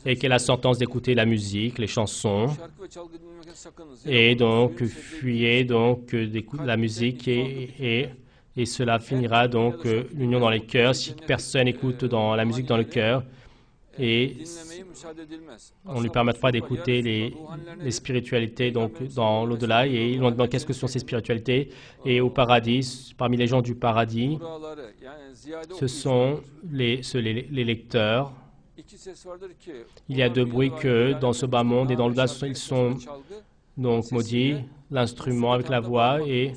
et qu'elle a sentence d'écouter la musique, les chansons, et donc fuyez donc la musique et cela finira donc l'union dans les cœurs si personne écoute dans la musique dans le cœur et on ne lui permettra pas d'écouter les spiritualités donc dans l'au-delà et ils vont demander qu'est-ce que sont ces spiritualités et au paradis, parmi les gens du paradis, ce sont les lecteurs. Il y a deux bruits que dans ce bas monde et dans l'au-delà ils sont donc maudits, l'instrument avec la voix et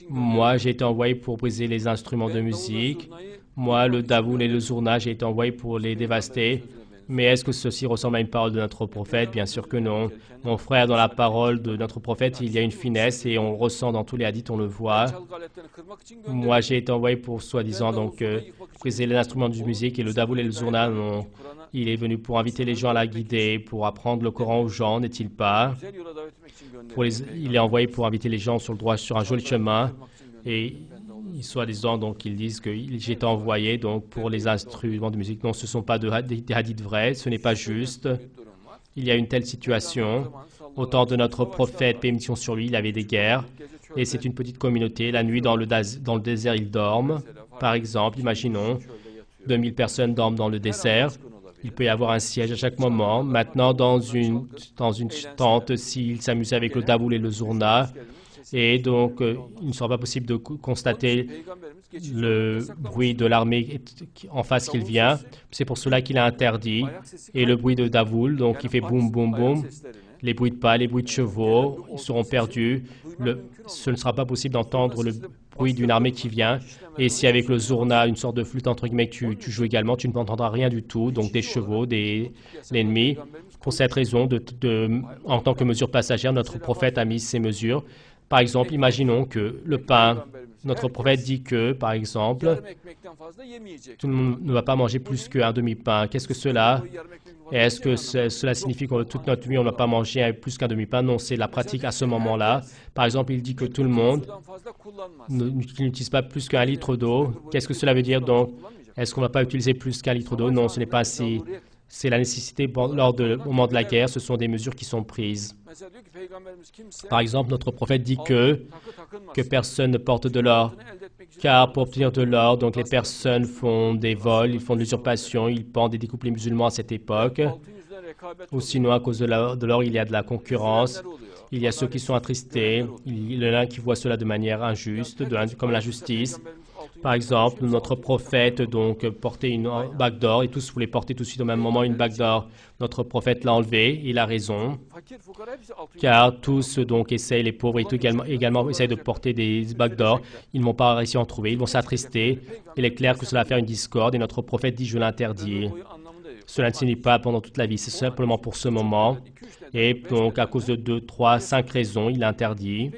moi, j'ai été envoyé pour briser les instruments de musique. Moi, le davoul et le zourna, j'ai été envoyé pour les dévaster. Mais est-ce que ceci ressemble à une parole de notre prophète? Bien sûr que non. Mon frère, dans la parole de notre prophète, il y a une finesse et on le ressent dans tous les hadiths, on le voit. Moi, j'ai été envoyé pour, soi-disant, donc, briser les instruments de musique et le davoul et le zourna, non. Il est venu pour inviter les gens à la guider, pour apprendre le Coran aux gens, n'est-il pas? Il est envoyé pour inviter les gens sur un joli chemin et soi-disant donc ils disent que j'ai été envoyé donc pour les instruments de musique. Non, ce ne sont pas des hadiths vrais, ce n'est pas juste. Il y a une telle situation. Au temps de notre prophète, paix et mission sur lui, il avait des guerres et c'est une petite communauté. La nuit dans le désert, ils dorment. Par exemple, imaginons 2000 personnes dorment dans le désert. Il peut y avoir un siège à chaque moment. Maintenant, dans une tente, s'il s'amusait avec le davoul et le zourna, et donc il ne sera pas possible de constater le bruit de l'armée en face qu'il vient. C'est pour cela qu'il a interdit. Et le bruit de davoul, donc il fait boum, boum, boum. Les bruits de pas, les bruits de chevaux, ils seront perdus. Ce ne sera pas possible d'entendre le bruit d'une armée qui vient. Et si avec le zourna, une sorte de flûte entre guillemets, tu joues également, tu ne entendras rien du tout, donc des chevaux, l'ennemi. Pour cette raison, en tant que mesure passagère, notre prophète a mis ces mesures. Par exemple, imaginons que le pain, notre prophète dit que, par exemple, tout le monde ne va pas manger plus qu'un demi-pain. Qu'est-ce que cela? Est-ce que cela signifie que toute notre vie, on ne va pas manger plus qu'un demi-pain? Non, c'est la pratique à ce moment-là. Par exemple, il dit que tout le monde n'utilise pas plus qu'un litre d'eau. Qu'est-ce que cela veut dire donc? Est-ce qu'on ne va pas utiliser plus qu'un litre d'eau? Non, ce n'est pas ainsi. C'est la nécessité au moment de la guerre, ce sont des mesures qui sont prises. Par exemple, notre prophète dit que personne ne porte de l'or, car pour obtenir de l'or, donc les personnes font des vols, ils font de l'usurpation, ils pendent et découpent les musulmans à cette époque. Ou sinon, à cause de l'or, il y a de la concurrence, il y a ceux qui sont attristés, il y en a qui voient cela de manière injuste, comme l'injustice. Par exemple, notre prophète donc portait une bague d'or et tous voulaient porter tout de suite au même moment une bague d'or. Notre prophète l'a enlevé, il a raison, car tous donc essayent, les pauvres également essayent de porter des bagues d'or. Ils ne vont pas réussir à en trouver, ils vont s'attrister. Il est clair que cela va faire une discorde et notre prophète dit je l'interdis. Cela ne signifie pas pendant toute la vie, c'est simplement pour ce moment. Et donc à cause de 2, 3, 5 raisons, il l'interdit.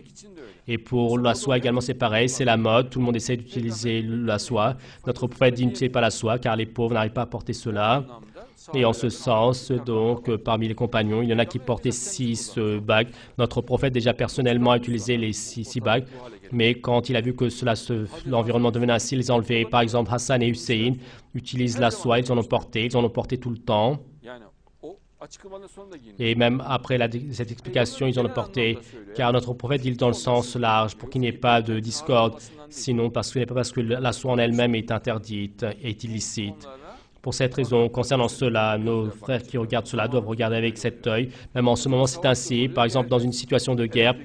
Et pour la soie également, c'est pareil, c'est la mode. Tout le monde essaie d'utiliser la soie. Notre prophète dit n'utilisez pas la soie car les pauvres n'arrivent pas à porter cela. Et en ce sens, donc, parmi les compagnons, il y en a qui portaient 6 bagues. Notre prophète déjà personnellement a utilisé les 6 bagues. Mais quand il a vu que l'environnement devenait ainsi, il les a enlevés. Par exemple, Hassan et Hussein utilisent la soie, ils en ont porté tout le temps. Et même après cette explication, ils en ont porté, car notre prophète dit dans le sens large, pour qu'il n'y ait pas de discorde, sinon ce n'est pas parce que la soie en elle-même est interdite, est illicite. Pour cette raison, concernant cela, nos frères qui regardent cela doivent regarder avec cet œil. Même en ce moment, c'est ainsi. Par exemple, dans une situation de guerre,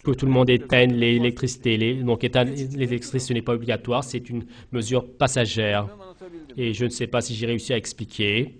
que tout le monde éteigne l'électricité. Donc, éteindre l'électricité, ce n'est pas obligatoire, c'est une mesure passagère. Et je ne sais pas si j'ai réussi à expliquer.